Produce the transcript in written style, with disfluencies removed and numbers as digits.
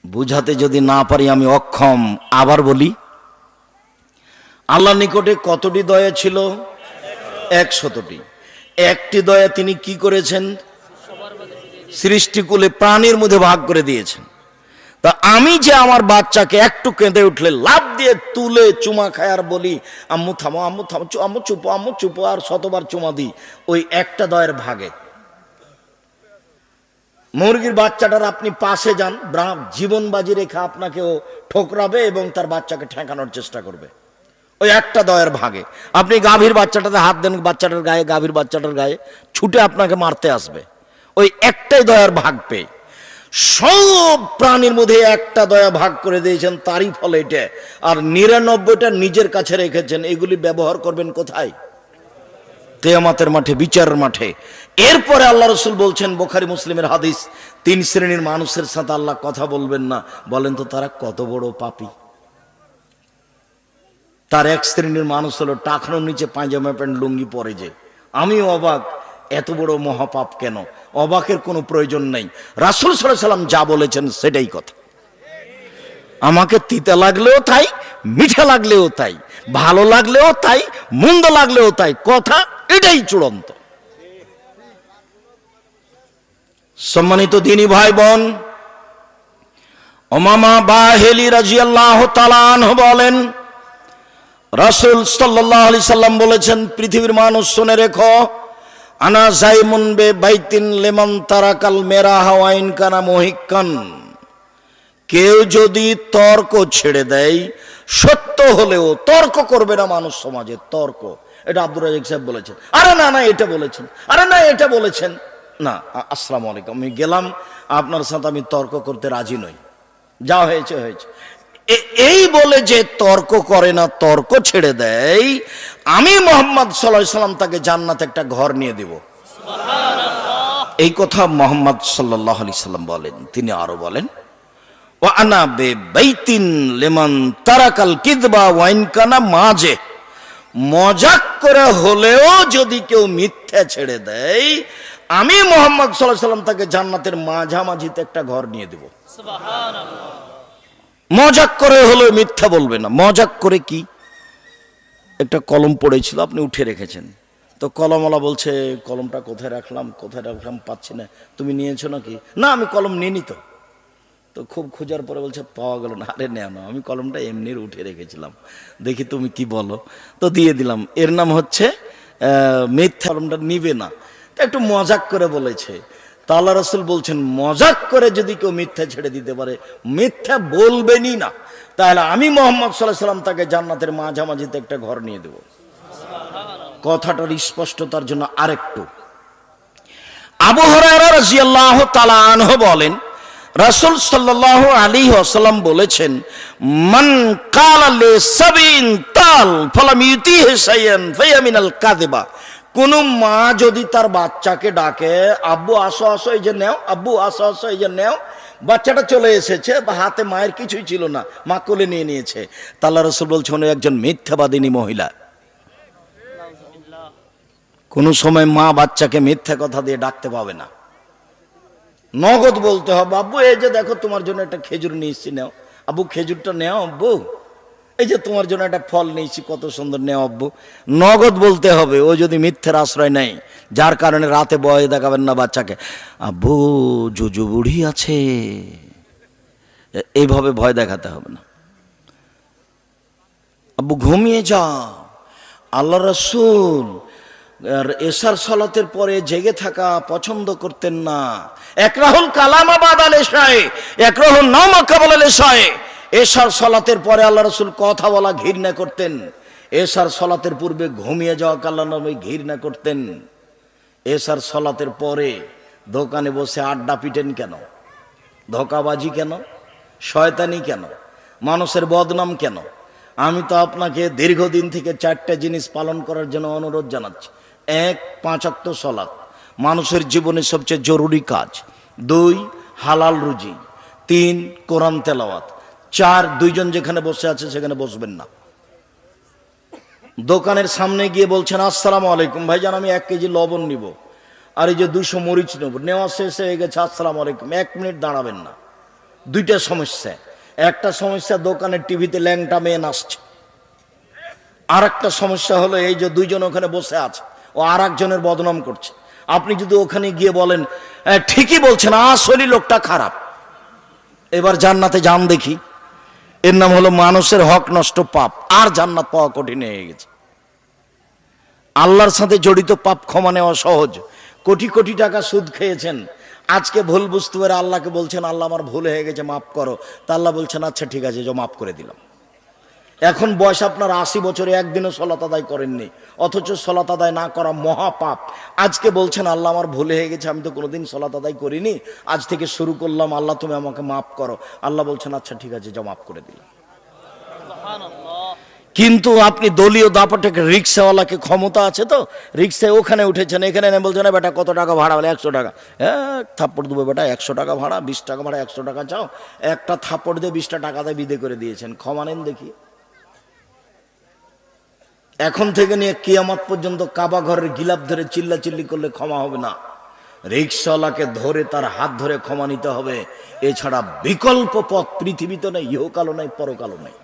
বুঝাতে যদি না পারি আমি অক্ষম। আবার বলি, আল্লাহ নিকটে কতটি দয়া ছিল? 100টি। একটি দয়া তিনি কি করেছেন? সৃষ্টিকুলে প্রাণীর মধ্যে ভাগ করে দিয়েছেন। তা আমি যে আমার বাচ্চাকে একটু কেঁদে উঠলে লাফ দিয়ে তুলে চুমা খায় আর বলি আম্মু থামো, আম্মু থামো, আম্মু চুপো, আম্মু চুপো, আর শতবার চুমা দিই, ওই একটা দয়ের ভাগে। মুরগির বাচ্চাটার আপনি পাশে যান, জীবন বাজি রেখে আপনাকেও ঠোকরাবে এবং তার বাচ্চাকে ঠেকানোর চেষ্টা করবে, ওই একটা দয়ের ভাগে। আপনি গাভীর বাচ্চাটাতে হাত দেন বাচ্চাটার গায়ে, গাভীর বাচ্চাটার গায়ে ছুটে আপনাকে মারতে আসবে, ওই একটাই দয়ার ভাগ পেয়ে। সব প্রাণীর মধ্যে একটা দয়া ভাগ করে দিয়েছেন, তারই ফলে এটা। আর 99টা নিজের কাছে রেখেছেন। এগুলি ব্যবহার করবেন কোথায়? কিয়ামতের মাঠে, বিচারের মাঠে। এরপরে আল্লাহ রসুল বলছেন, বুখারী মুসলিমের হাদিস, 3 শ্রেণীর মানুষের সাথে আল্লাহ কথা বলবেন না। বলেন তো তারা কত বড় পাপী? তার এক শ্রেণীর মানুষ হলো টাকনোর নিচে পায়জামা প্যান্ট লুঙ্গি পরে যে। আমি অবাক, এত বড় মহাপাপ কেন? অবাকের কোনো প্রয়োজন নেই। রাসূল সাল্লাল্লাহু আলাইহি সাল্লাম যা বলেছেন সেটাই কথা। আমাকে তিতা লাগলেও তাই, মিঠা লাগলেও তাই, ভালো লাগলেও তাই, মন্দ লাগলেও তাই, কথা এটাই চূড়ান্ত। সম্মানিত দ্বীনী ভাই বোন, উমামা বাহিলী রাদিয়াল্লাহু তাআলা আনহু বলেন, রাসূল সাল্লাল্লাহু আলাইহি সাল্লাম বলেছেন, পৃথিবীর মানুষ শুনে রেখো, আনা জাইমুন বে বাইতিন লিমান তারাকাল মেরাহা ওয়া ইন কানা মুহিক্কান। কেউ যদি তর্ক ছেড়ে দেয়, সত্য হলেও তর্ক করবে না মানুষ সমাজে। তর্ক, এটা আব্দুর রাজ্জাক সাহেব বলেছেন, আরে না না এটা বলেছেন, আরে না এটা বলেছেন না, আসসালামু আলাইকুম, আমি গেলাম, আপনার সাথে আমি তর্ক করতে রাজি নই, যা হয়েছে হয়েছে, এই বলে যে তর্ক করে না, তর্ক ছেড়ে দেয়, আমি মুহাম্মদ সাল্লাল্লাহু আলাইহি সাল্লাম তাকে জান্নাতে একটা ঘর নিয়ে দেব। এই কথা মুহাম্মদ সাল্লাল্লাহু আলাইহি সাল্লাম বলেন। তিনি আরো বলেন, ওয়া আনা বে বাইতিন লিমান তারাকাল কিযবা ওয়া ইন কানা মাজে। মজাক করে হলেও যদি কেউ মিথ্যা ছেড়ে দেয়, আমি মুহাম্মদ সাল্লাল্লাহু আলাইহি সাল্লাম তাকে জান্নাতের মাঝামাঝিতে একটা ঘর নিয়ে দেব। সুবহানাল্লাহ। মজাক করে হলেও মিথ্যা বলবে না। মজাক করে কি? একটা কলম পড়েছিল, আপনি উঠে রেখেছেন, তো কলমওয়ালা বলছে কলমটা কোথায় রাখলাম, কোথায় রাখলাম পাচ্ছি না, তুমি নিয়েছো নাকি? না আমি কলম নিইনি তো। তো খুব খোঁজার পরে বলছে পাওয়া গেল না। আরে নেও না, আমি কলমটা এমনি উঠে রেখেছিলাম, দেখি তুমি কি বলো, তো দিয়ে দিলাম। এর নাম হচ্ছে মিথ্যা। কলমটা নিবে না, একটু মজাক করে বলেছে। তা আল্লাহ রাসূল বলছেন, মজাক করে যদি কেউ মিথ্যা ছেড়ে দিতে পারে, মিথ্যা বলবেনই না, তাহলে আমি মুহাম্মদ সাল্লাল্লাহু আলাইহি সাল্লাম তাকে জান্নাতের মাঝামাঝিতে একটা ঘর নিয়ে দেব। কথাটার স্পষ্টতার জন্য আরেকটু, আবু হুরায়রা রাদিয়াল্লাহু তাআলা আনহু বলেন, রাসূল সাল্লাল্লাহু আলাইহি ওয়াসাল্লাম বলেছেন, মান ক্বালা লিসাবিন তাল ফালাম ইউতিহি শাইআন ফায়া মিনাল কাযিবা। কোন মা যদি তার বাচ্চাকে ডাকে, আব্বু আসো আসো এই যে নেও, আব্বু আসো আসো এই যে নেও, বাচ্চাটা চলে এসেছে, বা হাতে মায়ের কিছুই ছিল না, মা কোলে নিয়ে নিয়েছে, তা আল্লাহ রাসূল বলছেন উনি একজন মিথ্যাবাদিনী মহিলা। কোন সময় মা বাচ্চাকে মিথ্যা কথা দিয়ে ডাকতে পাবে না, নগদ বলতে হবে, আব্বু এই যে দেখো তোমার জন্য একটা খেজুর নিয়েছি, নেও আব্বু, খেজুরটা নেও আব্বু, এই যে তোমার জন্য একটা ফল নিয়েছি কত সুন্দর, নেও আব্বু। নগদ বলতে হবে। ও যদি মিথ্যের আশ্রয় নেয়, যার কারণে রাতে ভয় দেখাবেন না বাচ্চাকে, আব্বু জুজু বুড়ি আছে, এইভাবে ভয় দেখাতে হবে না। আব্বু ঘুমিয়ে যাও। আল্লাহ রাসূল এশার সালাতের পরে জেগে থাকা পছন্দ করতেন না। একরাহুল কালামা বাদাল ইশায়ে, একরাহুন নাওমা কাবলাল ইশায়ে। এশার সালাতের পরে আল্লাহ রাসূল কথা বলা ঘৃণা করতেন। এশার সালাতের পূর্বে ঘুমিয়ে যাওয়াকে আল্লাহ নবী ঘৃণা করতেন। এশার সালাতের পরে দোকানে বসে আড্ডা পিটেন কেন? ধোঁকাবাজি কেন? শয়তানি কেন? মানুষের বদনাম কেন? আমি তো আপনাকে দীর্ঘদিন থেকে 4টা জিনিস পালন করার জন্য অনুরোধ জানাচ্ছি। 1, 5 ওয়াক্ত সালাত, মানুষের জীবনে সবচেয়ে জরুরি কাজ। 2, হালাল রুজি। 3, কোরআন তেলাওয়াত। 4, দুইজন যেখানে বসে আছে সেখানে বসবেন না। দোকানের সামনে গিয়ে বলছেন আসসালামু আলাইকুম ভাইজান, আমি 1 কেজি লবণ নিব, আর এই যে 200 মরিচ নেব, নেওয়া শেষ হয়ে গেছে, আসসালামু আলাইকুম, 1 মিনিট দাঁড়াবেন না। দুইটা সমস্যা। একটা সমস্যা দোকানের টিভিতে ল্যাংটা মেয়ে নাচছে, আর একটা সমস্যা হলো এই যে দুইজন ওখানে বসে আছে, ও আর একজনের বদনাম করছে। আপনি যদি ওখানে গিয়ে বলেন ঠিকই বলছেন, আসলে লোকটা খারাপ, এবার জান্নাতে যান দেখি, এর নাম হলো মানুষের হক নষ্ট পাপ, আর জান্নাত পাওয়া কঠিন হয়ে গেছে। আল্লাহর সাথে জড়িত পাপ ক্ষমা নেওয়া সহজ। কোটি কোটি টাকা সুদ খেয়েছেন, আজকে ভুল বুঝতে পারে আল্লাহকে বলছেন আল্লাহ আমার ভুল হয়ে গেছে মাফ করো, তা আল্লাহ বলছেন আচ্ছা ঠিক আছে, যে মাফ করে দিলাম। এখন বয়স আপনার 80 বছরে একদিনও সলাত আদায় করেননি, অথচ সলাত আদায় না করা মহাপাপ। আজকে বলছেন আল্লাহ আমার ভুল হয়ে গেছে, আমি তো কোনোদিন সলাত আদায় করিনি, আজ থেকে শুরু করলাম, আল্লাহ তুমি আমাকে মাফ করো। আল্লাহ বলছেন আচ্ছা ঠিক আছে, যা মাফ করে দিলাম। কিন্তু আপনি দলীয় দাপটে রিক্সাওয়ালাকে ক্ষমতা আছে তো, রিক্সায় ওখানে উঠেছেন, এখানে এনে বলছেন বেটা কত টাকা ভাড়া, বলে 100 টাকা। হ্যাঁ থাপ্পড় দেবো বেটা, 100 টাকা ভাড়া, 20 টাকা ভাড়া, 100 টাকা চাও, একটা থাপ্পড় দিয়ে 20টা টাকা দিয়ে বিদে করে দিয়েছেন, ক্ষমা নেন দেখি। এখন থেকে নিয়ে কিয়ামত পর্যন্ত কাবা ঘরের গিলাপ ধরে চিল্লাচিল্লি করলে ক্ষমা হবে না, রিক্সাওয়ালাকে ধরে তার হাত ধরে ক্ষমা নিতে হবে। এছাড়া বিকল্প পথ পৃথিবীতে নেই, ইহকালও নেই, পরকালও নেই।